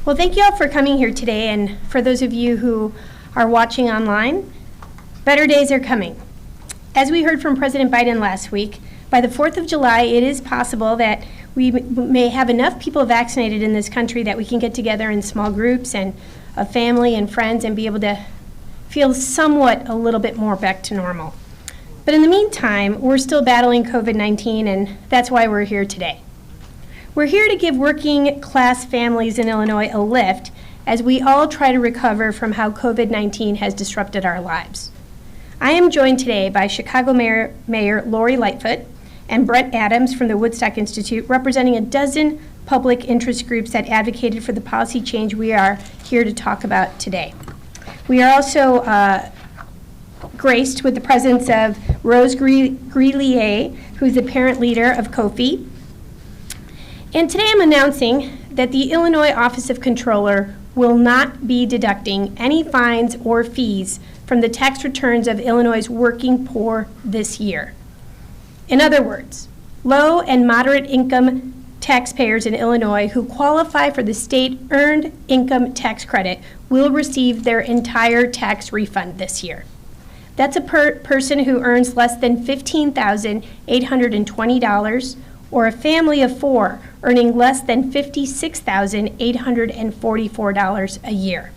Well, thank you all for coming here today, and for those of you who are watching online, better days are coming. As we heard from President Biden last week, by the 4th of July, it is possible that we may have enough people vaccinated in this country that we can get together in small groups and a family and friends and be able to feel somewhat a little bit more back to normal. But in the meantime, we're still battling COVID-19, and that's why we're here today. We're here to give working class families in Illinois a lift as we all try to recover from how COVID-19 has disrupted our lives. I am joined today by Chicago Mayor Lori Lightfoot and Brent Adams from the Woodstock Institute, representing a dozen public interest groups that advocated for the policy change we are here to talk about today. We are also graced with the presence of Rose Grelier, who's the parent leader of Kofi. And today I'm announcing that the Illinois Office of Comptroller will not be deducting any fines or fees from the tax returns of Illinois' working poor this year. In other words, low and moderate income taxpayers in Illinois who qualify for the state earned income tax credit will receive their entire tax refund this year. That's a person who earns less than $15,820, or a family of four earning less than $56,844 a year.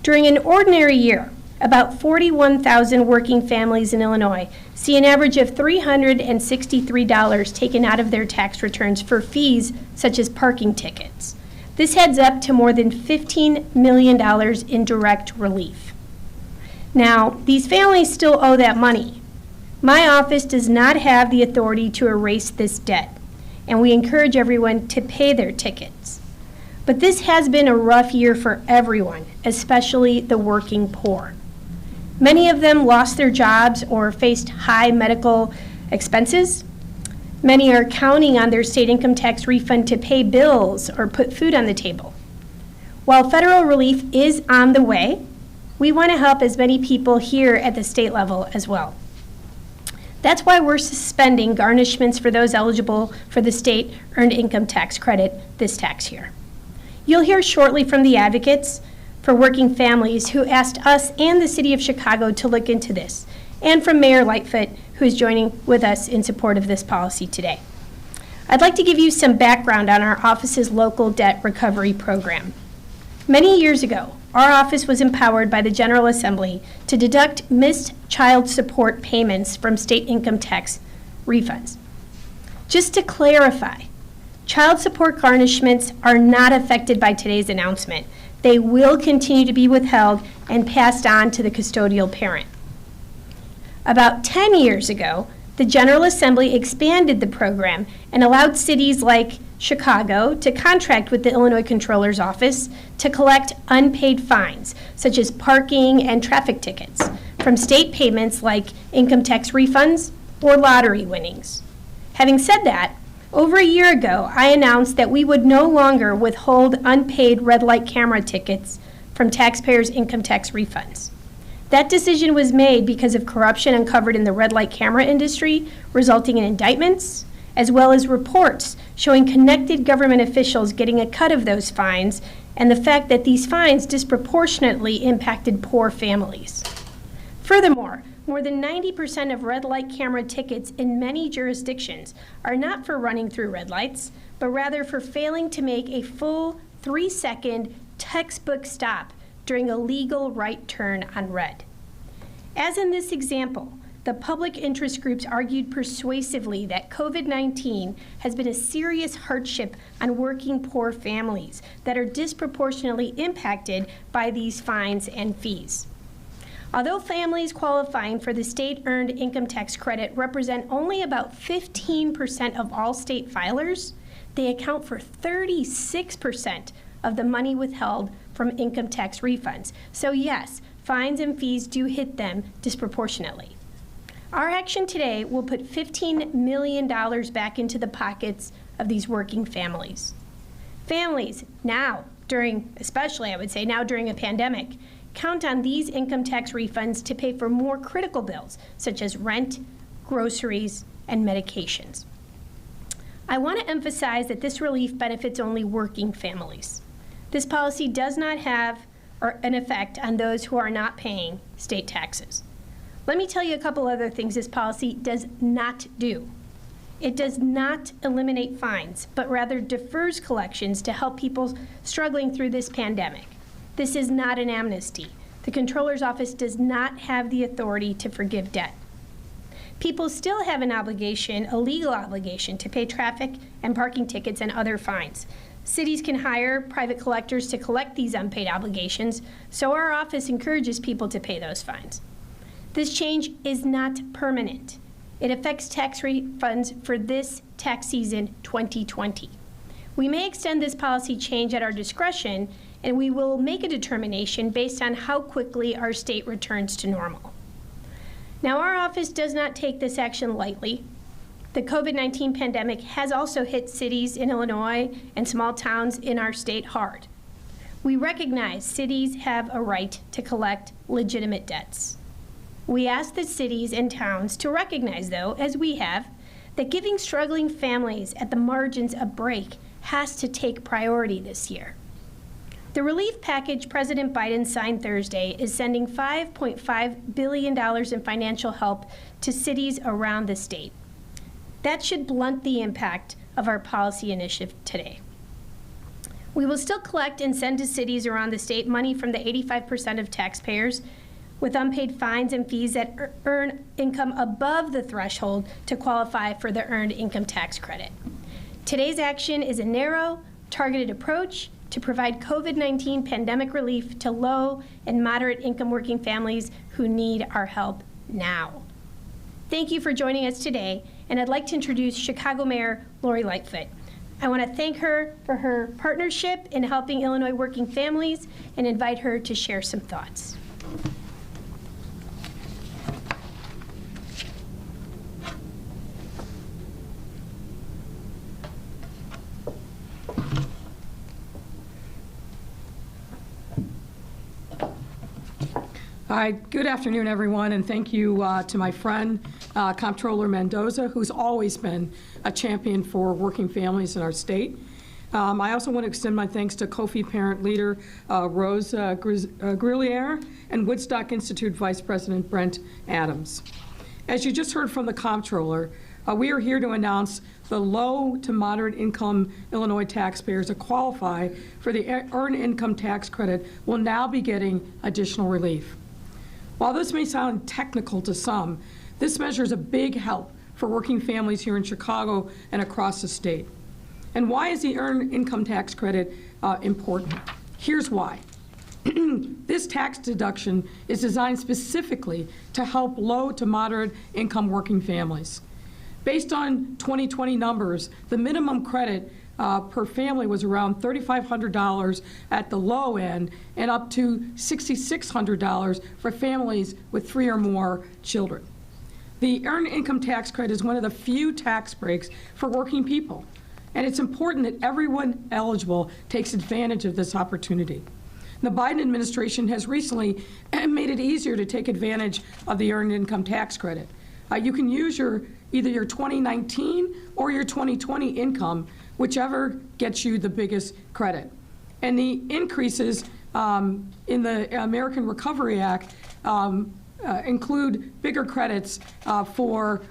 During an ordinary year, about 41,000 working families in Illinois see an average of $363 taken out of their tax returns for fees such as parking tickets. This adds up to more than $15 million in direct relief. Now, these families still owe that money. My office does not have the authority to erase this debt, and we encourage everyone to pay their tickets. But this has been a rough year for everyone, especially the working poor. Many of them lost their jobs or faced high medical expenses. Many are counting on their state income tax refund to pay bills or put food on the table. While federal relief is on the way, we want to help as many people here at the state level as well. That's why we're suspending garnishments for those eligible for the state earned income tax credit this tax year. You'll hear shortly from the advocates for working families who asked us and the City of Chicago to look into this, and from Mayor Lightfoot, who is joining with us in support of this policy today. I'd like to give you some background on our office's local debt recovery program. Many years ago, our office was empowered by the General Assembly to deduct missed child support payments from state income tax refunds. Just to clarify, child support garnishments are not affected by today's announcement. They will continue to be withheld and passed on to the custodial parent. About 10 years ago, the General Assembly expanded the program and allowed cities like Chicago to contract with the Illinois Comptroller's Office to collect unpaid fines, such as parking and traffic tickets, from state payments like income tax refunds or lottery winnings. Having said that, over a year ago, I announced that we would no longer withhold unpaid red light camera tickets from taxpayers' income tax refunds. That decision was made because of corruption uncovered in the red light camera industry, resulting in indictments, as well as reports showing connected government officials getting a cut of those fines, and the fact that these fines disproportionately impacted poor families. Furthermore, more than 90% of red light camera tickets in many jurisdictions are not for running through red lights, but rather for failing to make a full 3-second textbook stop during a legal right turn on red. As in this example, the public interest groups argued persuasively that COVID-19 has been a serious hardship on working poor families that are disproportionately impacted by these fines and fees. Although families qualifying for the state earned income tax credit represent only about 15% of all state filers, they account for 36% of the money withheld from income tax refunds. So yes, fines and fees do hit them disproportionately. Our action today will put $15 million back into the pockets of these working families. Families now, especially I would say now during a pandemic, count on these income tax refunds to pay for more critical bills, such as rent, groceries, and medications. I want to emphasize that this relief benefits only working families. This policy does not have an effect on those who are not paying state taxes. Let me tell you a couple other things this policy does not do. It does not eliminate fines, but rather defers collections to help people struggling through this pandemic. This is not an amnesty. The Comptroller's Office does not have the authority to forgive debt. People still have an obligation, a legal obligation, to pay traffic and parking tickets and other fines. Cities can hire private collectors to collect these unpaid obligations, so our office encourages people to pay those fines. This change is not permanent. It affects tax refunds for this tax season 2020. We may extend this policy change at our discretion, and we will make a determination based on how quickly our state returns to normal. Now, our office does not take this action lightly. The COVID-19 pandemic has also hit cities in Illinois and small towns in our state hard. We recognize cities have a right to collect legitimate debts. We ask the cities and towns to recognize, though, as we have, that giving struggling families at the margins a break has to take priority this year. The relief package President Biden signed Thursday is sending $5.5 billion in financial help to cities around the state. That should blunt the impact of our policy initiative today. We will still collect and send to cities around the state money from the 85% of taxpayers with unpaid fines and fees that earn income above the threshold to qualify for the Earned Income Tax Credit. Today's action is a narrow, targeted approach to provide COVID-19 pandemic relief to low and moderate income working families who need our help now. Thank you for joining us today, and I'd like to introduce Chicago Mayor Lori Lightfoot. I want to thank her for her partnership in helping Illinois working families and invite her to share some thoughts. Hi, good afternoon, everyone, and thank you to my friend, Comptroller Mendoza, who's always been a champion for working families in our state. I also want to extend my thanks to Kofi parent leader Rose Grillier and Woodstock Institute Vice President Brent Adams. As you just heard from the Comptroller, we are here to announce the low to moderate income Illinois taxpayers that qualify for the Earned Income Tax Credit will now be getting additional relief. While this may sound technical to some, this measure is a big help for working families here in Chicago and across the state. And why is the Earned Income Tax Credit important? Here's why. This tax deduction is designed specifically to help low to moderate income working families. Based on 2020 numbers, the minimum credit per family was around $3,500 at the low end and up to $6,600 for families with 3 or more children. The Earned Income Tax Credit is one of the few tax breaks for working people, and it's important that everyone eligible takes advantage of this opportunity. The Biden administration has recently made it easier to take advantage of the Earned Income Tax Credit. You can use either your 2019 or your 2020 income, whichever gets you the biggest credit. And the increases in the American Recovery Act include bigger credits for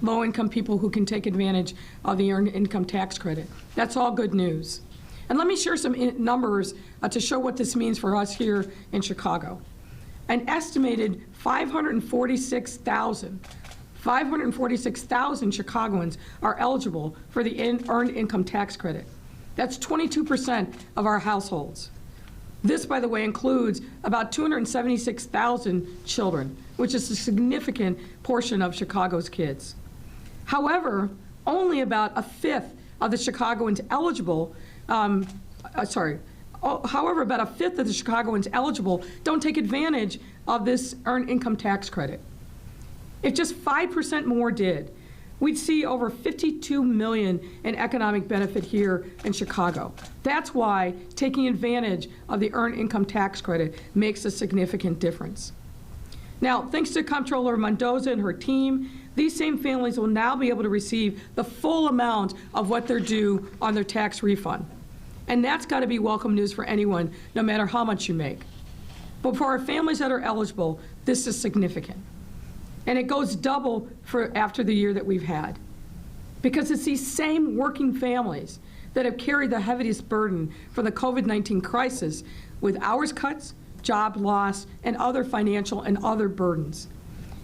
low-income people who can take advantage of the Earned Income Tax Credit. That's all good news. And let me share some numbers to show what this means for us here in Chicago. An estimated 546,000 Chicagoans are eligible for the Earned Income Tax Credit. That's 22% of our households. This, by the way, includes about 276,000 children, which is a significant portion of Chicago's kids. However, only about a fifth of the Chicagoans eligible, however, about a fifth of the Chicagoans eligible don't take advantage of this Earned Income Tax Credit. If just 5% more did, we'd see over $52 million in economic benefit here in Chicago. That's why taking advantage of the Earned Income Tax Credit makes a significant difference. Now, thanks to Comptroller Mendoza and her team, these same families will now be able to receive the full amount of what they're due on their tax refund. And that's got to be welcome news for anyone, no matter how much you make. But for our families that are eligible, this is significant. And it goes double for after the year that we've had. Because it's these same working families that have carried the heaviest burden from the COVID-19 crisis with hours cuts, job loss, and other financial and other burdens.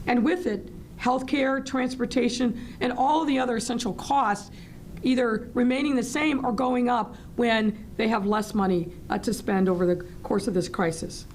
And with it, healthcare, transportation, and all of the other essential costs either remaining the same or going up when they have less money to spend over the course of this crisis.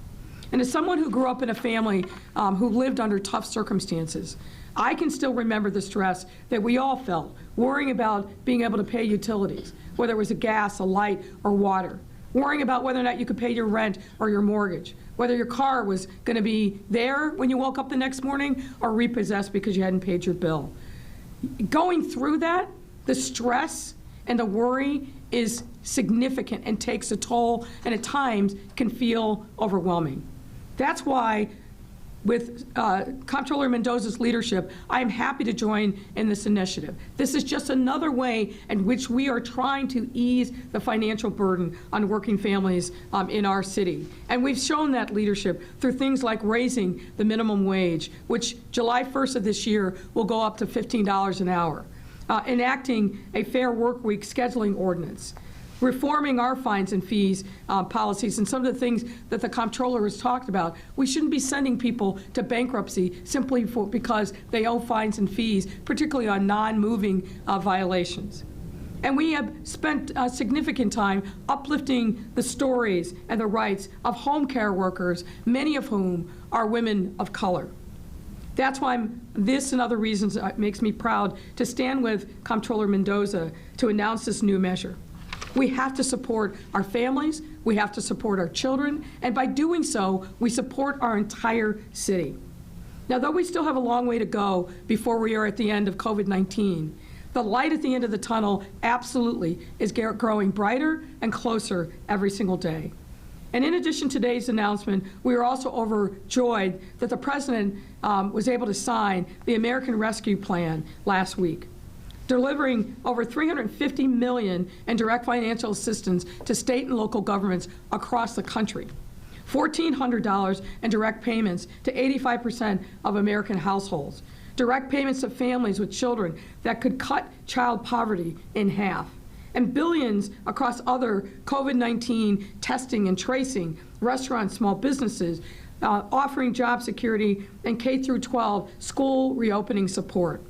And as someone who grew up in a family who lived under tough circumstances, I can still remember the stress that we all felt, worrying about being able to pay utilities, whether it was a gas, a light, or water, worrying about whether or not you could pay your rent or your mortgage, whether your car was going to be there when you woke up the next morning or repossessed because you hadn't paid your bill. Going through that, the stress and the worry is significant and takes a toll, and at times can feel overwhelming. That's why, with Comptroller Mendoza's leadership, I am happy to join in this initiative. This is just another way in which we are trying to ease the financial burden on working families in our city. And we've shown that leadership through things like raising the minimum wage, which July 1st of this year will go up to $15 an hour, enacting a fair work week scheduling ordinance, reforming our fines and fees policies, and some of the things that the comptroller has talked about. We shouldn't be sending people to bankruptcy simply because they owe fines and fees, particularly on non-moving violations. And we have spent significant time uplifting the stories and the rights of home care workers, many of whom are women of color. That's why this and other reasons makes me proud to stand with Comptroller Mendoza to announce this new measure. We have to support our families, we have to support our children, and by doing so, we support our entire city. Now, though we still have a long way to go before we are at the end of COVID-19, the light at the end of the tunnel absolutely is growing brighter and closer every single day. And in addition to today's announcement, we are also overjoyed that the President was able to sign the American Rescue Plan last week, delivering over $350 million in direct financial assistance to state and local governments across the country, $1,400 in direct payments to 85% of American households, direct payments to families with children that could cut child poverty in half, and billions across other COVID-19 testing and tracing, restaurants, small businesses, offering job security, and K-12 school reopening support.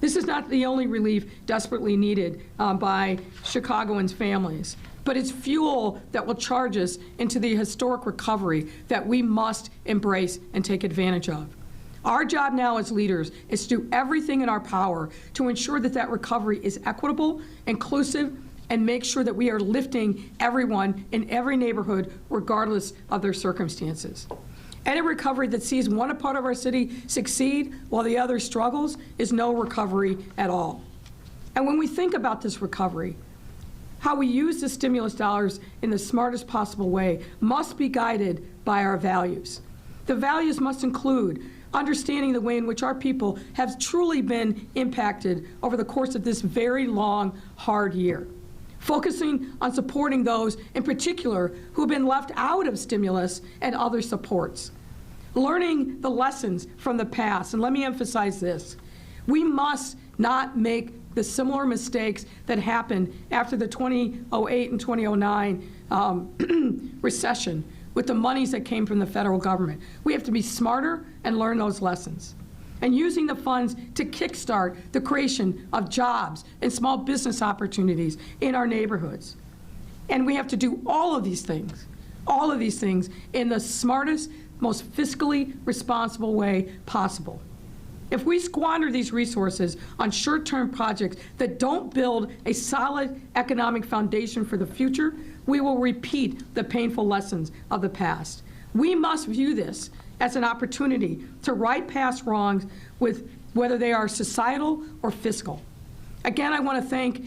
This is not the only relief desperately needed by Chicagoans' families, but it's fuel that will charge us into the historic recovery that we must embrace and take advantage of. Our job now as leaders is to do everything in our power to ensure that that recovery is equitable, inclusive, and make sure that we are lifting everyone in every neighborhood regardless of their circumstances. Any recovery that sees one part of our city succeed while the other struggles is no recovery at all. And when we think about this recovery, how we use the stimulus dollars in the smartest possible way must be guided by our values. The values must include understanding the way in which our people have truly been impacted over the course of this very long, hard year, focusing on supporting those in particular who have been left out of stimulus and other supports, learning the lessons from the past. And let me emphasize this: we must not make the similar mistakes that happened after the 2008 and 2009 recession with the monies that came from the federal government. We have to be smarter and learn those lessons. And using the funds to kickstart the creation of jobs and small business opportunities in our neighborhoods. And we have to do all of these things in the smartest, most fiscally responsible way possible. If we squander these resources on short-term projects that don't build a solid economic foundation for the future, we will repeat the painful lessons of the past. We must view this as an opportunity to right past wrongs, with whether they are societal or fiscal. Again, I want to thank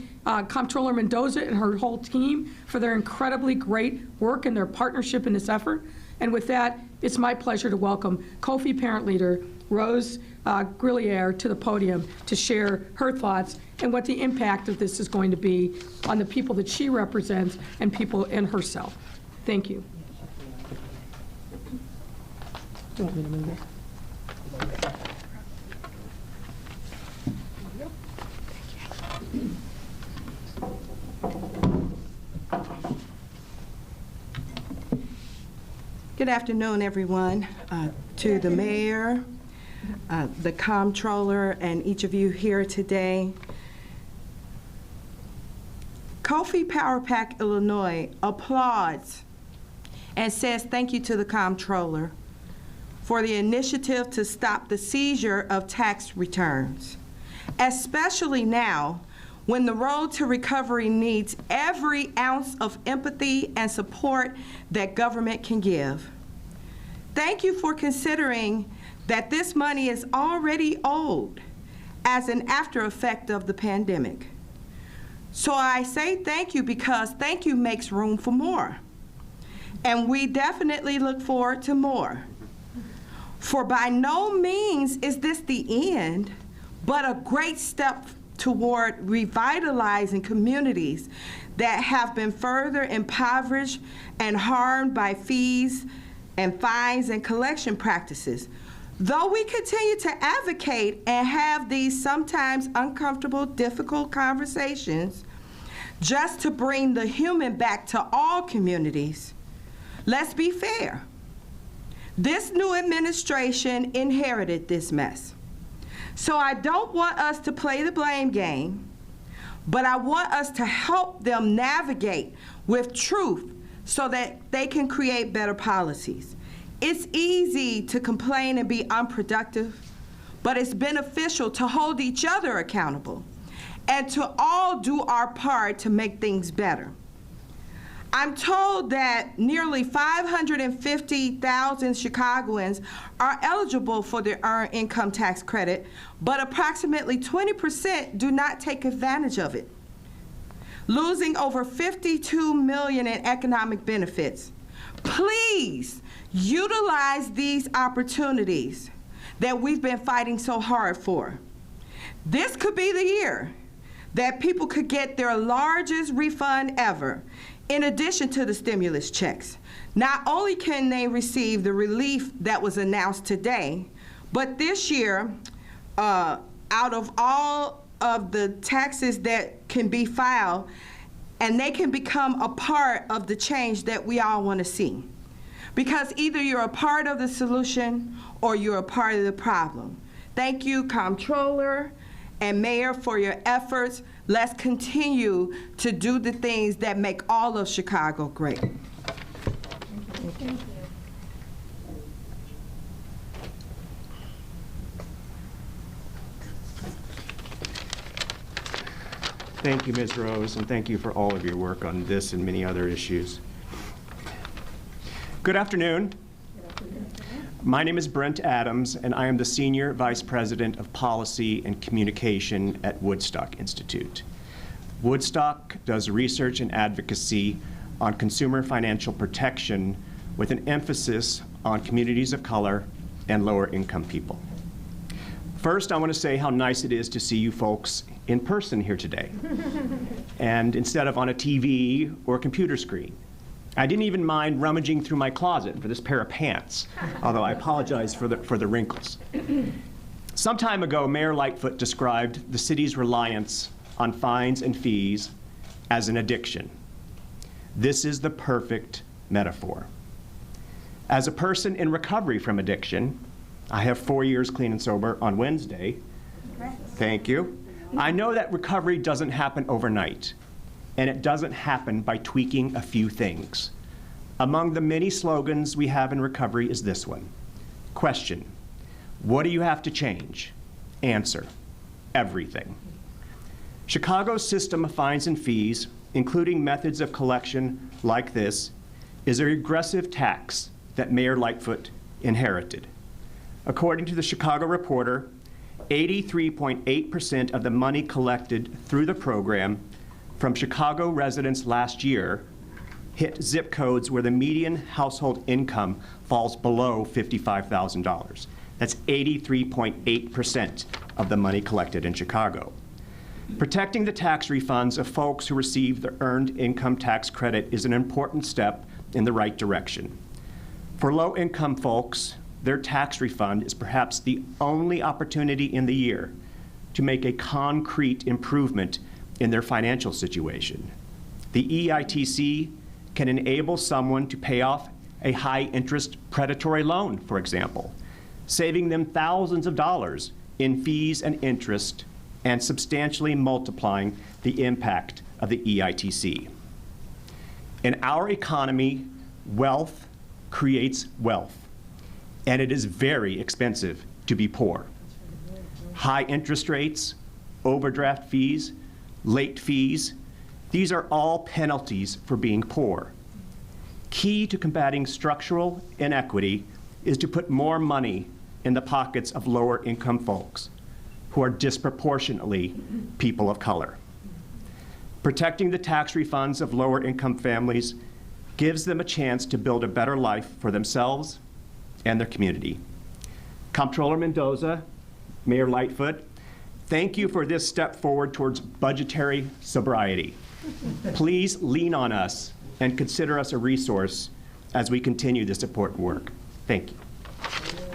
Comptroller Mendoza and her whole team for their incredibly great work and their partnership in this effort. And with that, it's my pleasure to welcome Kofi Parent Leader Rose Grillier to the podium to share her thoughts and what the impact of this is going to be on the people that she represents and people and herself. Thank you. Do you want me to move it? Good afternoon, everyone. To the mayor, the comptroller, and each of you here today. Coffee Power Pack Illinois applauds and says thank you to the comptroller for the initiative to stop the seizure of tax returns, especially now when the road to recovery needs every ounce of empathy and support that government can give. Thank you for considering that this money is already owed as an after effect of the pandemic. So I say thank you because thank you makes room for more. And we definitely look forward to more. For by no means is this the end, but a great step toward revitalizing communities that have been further impoverished and harmed by fees and fines and collection practices. Though we continue to advocate and have these sometimes uncomfortable, difficult conversations just to bring the human back to all communities, let's be fair. This new administration inherited this mess. So I don't want us to play the blame game, but I want us to help them navigate with truth so that they can create better policies. It's easy to complain and be unproductive, but it's beneficial to hold each other accountable and to all do our part to make things better. I'm told that nearly 550,000 Chicagoans are eligible for the Earned Income Tax Credit, but approximately 20% do not take advantage of it, losing over $52 million in economic benefits. Please utilize these opportunities that we've been fighting so hard for. This could be the year that people could get their largest refund ever, in addition to the stimulus checks. Not only can they receive the relief that was announced today, but this year, out of all of the taxes that can be filed, and they can become a part of the change that we all want to see. Because either you're a part of the solution or you're a part of the problem. Thank you, Comptroller and Mayor, for your efforts. Let's continue to do the things that make all of Chicago great. Thank you. Thank you, Ms. Rose, and thank you for all of your work on this and many other issues. Good afternoon. My name is Brent Adams, and I am the Senior Vice President of Policy and Communication at Woodstock Institute. Woodstock does research and advocacy on consumer financial protection with an emphasis on communities of color and lower income people. First, I want to say how nice it is to see you folks in person here today, and instead of on a TV or a computer screen. I didn't even mind rummaging through my closet for this pair of pants, although I apologize for the wrinkles. Some time ago, Mayor Lightfoot described the city's reliance on fines and fees as an addiction. This is the perfect metaphor. As a person in recovery from addiction, I have 4 years clean and sober on Wednesday. Thank you. I know that recovery doesn't happen overnight, and it doesn't happen by tweaking a few things. Among the many slogans we have in recovery is this one. Question: what do you have to change? Answer: everything. Chicago's system of fines and fees, including methods of collection like this, is a regressive tax that Mayor Lightfoot inherited. According to the Chicago Reporter, 83.8% of the money collected through the program from Chicago residents last year hit zip codes where the median household income falls below $55,000. That's 83.8% of the money collected in Chicago. Protecting the tax refunds of folks who receive the Earned Income Tax Credit is an important step in the right direction. For low-income folks, their tax refund is perhaps the only opportunity in the year to make a concrete improvement in their financial situation. The EITC can enable someone to pay off a high-interest predatory loan, for example, saving them thousands of dollars in fees and interest and substantially multiplying the impact of the EITC. In our economy, wealth creates wealth, and it is very expensive to be poor. High interest rates, overdraft fees, late fees, these are all penalties for being poor. Key to combating structural inequity is to put more money in the pockets of lower income folks who are disproportionately people of color. Protecting the tax refunds of lower income families gives them a chance to build a better life for themselves and their community. Comptroller Mendoza, Mayor Lightfoot, thank you for this step forward towards budgetary sobriety. Please lean on us and consider us a resource as we continue this important work. Thank you.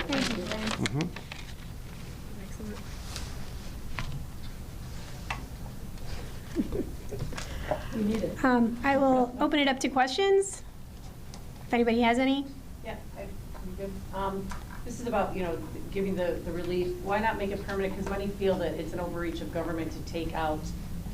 Thank you, Brian. I will open it up to questions, if anybody has any. Yeah, I'm good. This is about, giving the relief. Why not make it permanent? Because many feel that it's an overreach of government to take out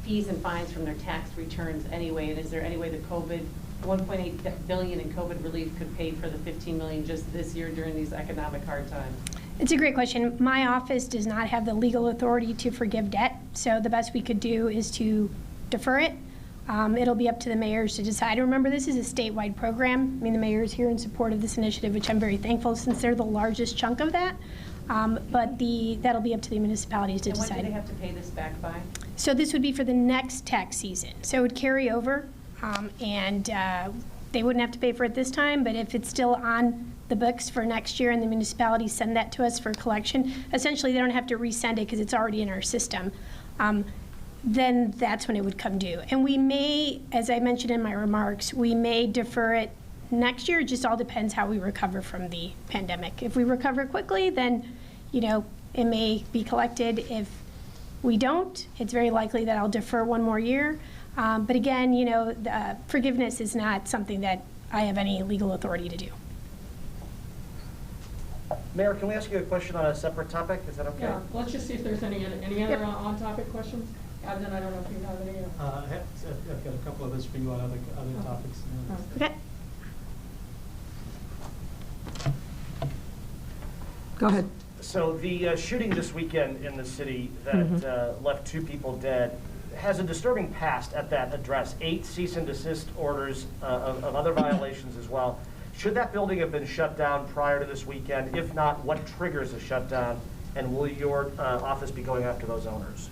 fees and fines from their tax returns anyway. And is there any way the $1.8 billion in COVID relief could pay for the $15 million just this year during these economic hard times? It's a great question. My office does not have the legal authority to forgive debt, so the best we could do is to defer it. It'll be up to the mayors to decide. Remember, this is a statewide program. I mean, the mayor is here in support of this initiative, which I'm very thankful since they're the largest chunk of that. But that'll be up to the municipalities to decide. And when do they have to pay this back by? So this would be for the next tax season. So it would carry over, and they wouldn't have to pay for it this time, but if it's still on the books for next year and the municipalities send that to us for collection, essentially they don't have to resend it because it's already in our system. Then that's when it would come due. And we may, as I mentioned in my remarks, we may defer it next year. It just all depends how we recover from the pandemic. If we recover quickly, then, it may be collected. If we don't, it's very likely that I'll defer one more year. But again, forgiveness is not something that I have any legal authority to do. Mayor, can we ask you a question on a separate topic? Is that okay? Yeah, let's just see if there's any other on-topic questions. And then I don't know if you have any. I've got a couple of others for you on other topics. Okay. Go ahead. So the shooting this weekend in the city that left 2 people dead has a disturbing past at that address. 8 cease and desist orders of other violations as well. Should that building have been shut down prior to this weekend? If not, what triggers a shutdown? And will your office be going after those owners?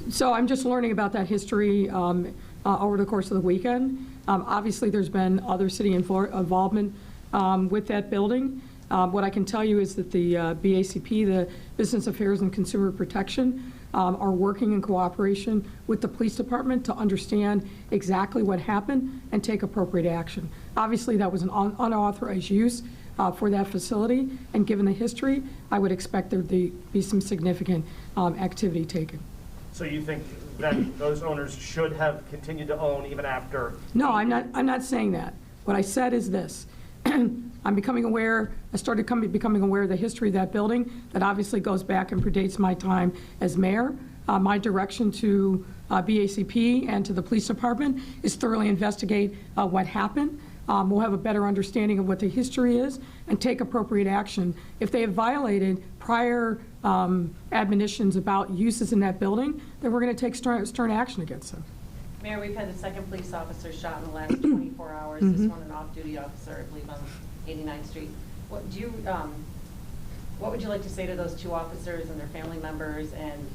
So I'm just learning about that history over the course of the weekend. Obviously, there's been other city involvement with that building. What I can tell you is that the BACP, the Business Affairs and Consumer Protection, are working in cooperation with the police department to understand exactly what happened and take appropriate action. Obviously, that was an unauthorized use for that facility, and given the history, I would expect there to be some significant activity taken. So you think that those owners should have continued to own even after? No, I'm not saying that. What I said is this. I'm becoming aware, I started becoming aware of the history of that building that obviously goes back and predates my time as mayor. My direction to BACP and to the police department is thoroughly investigate what happened. We'll have a better understanding of what the history is and take appropriate action. If they have violated prior admonitions about uses in that building, then we're going to take stern action against them. Mayor, we've had the second police officer shot in the last 24 hours. This one, an off-duty officer, I believe, on 89th Street. What would you like to say to those 2 officers and their family members? And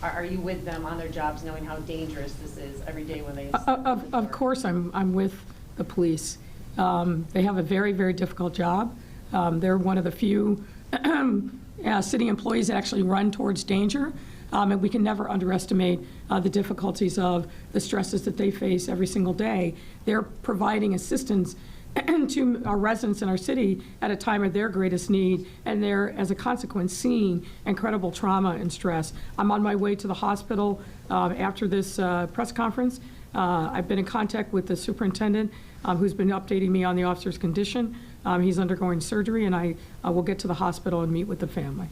are you with them on their jobs, knowing how dangerous this is every day when they? Of course, I'm with the police. They have a very, very difficult job. They're one of the few city employees that actually run towards danger, and we can never underestimate the difficulties of the stresses that they face every single day. They're providing assistance to our residents in our city at a time of their greatest need, and they're, as a consequence, seeing incredible trauma and stress. I'm on my way to the hospital after this press conference. I've been in contact with the superintendent, who's been updating me on the officer's condition. He's undergoing surgery, and I will get to the hospital and meet with the family.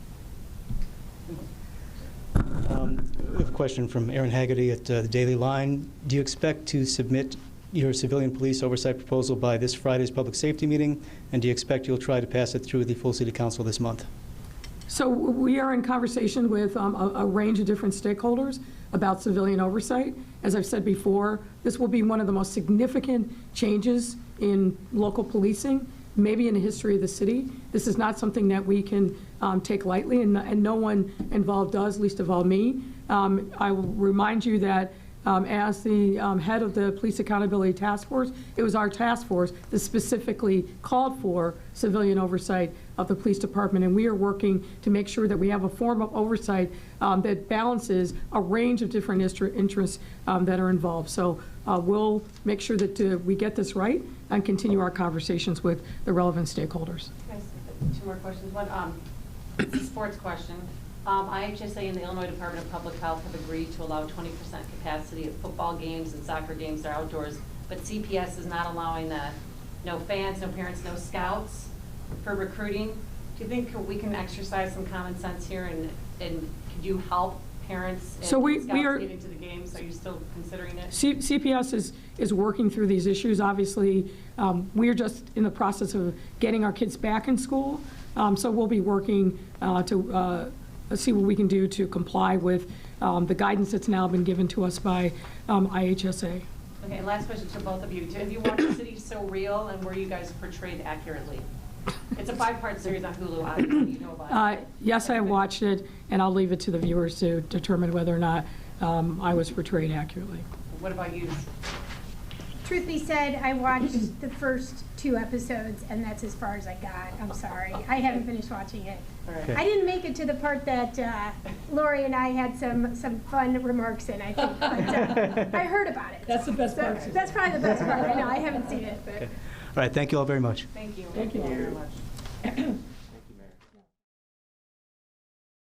We have a question from Aaron Haggerty at the Daily Line. Do you expect to submit your civilian police oversight proposal by this Friday's public safety meeting? And do you expect you'll try to pass it through the full city council this month? So we are in conversation with a range of different stakeholders about civilian oversight. As I've said before, this will be one of the most significant changes in local policing, maybe in the history of the city. This is not something that we can take lightly, and no one involved does, least of all me. I will remind you that as the head of the Police Accountability Task Force, it was our task force that specifically called for civilian oversight of the police department, and we are working to make sure that we have a form of oversight that balances a range of different interests that are involved. So we'll make sure that we get this right and continue our conversations with the relevant stakeholders. Guys, 2 more questions. One, it's a sports question. IHSA and the Illinois Department of Public Health have agreed to allow 20% capacity at football games and soccer games that are outdoors, but CPS is not allowing that. No fans, no parents, no scouts for recruiting. Do you think we can exercise some common sense here, and could you help parents and So we scouts are get into the games? Are you still considering it? CPS is working through these issues. Obviously, we are just in the process of getting our kids back in school, so we'll be working to see what we can do to comply with the guidance that's now been given to us by IHSA. Okay, and last question to both of you. Have you watched City So Real, and were you guys portrayed accurately? It's a 5-part series on Hulu, obviously, you know about it. Yes, I watched it, and I'll leave it to the viewers to determine whether or not I was portrayed accurately. What about you? Truth be said, I watched the first 2 episodes, and that's as far as I got. I'm sorry. I haven't finished watching it. All right. Okay. I didn't make it to the part that Lori and I had some fun remarks in, I think. But I heard about it. That's the best So part. that's probably the best part. I know, I haven't seen it. But. All right, thank you all very much. Thank you. Thank you. very much.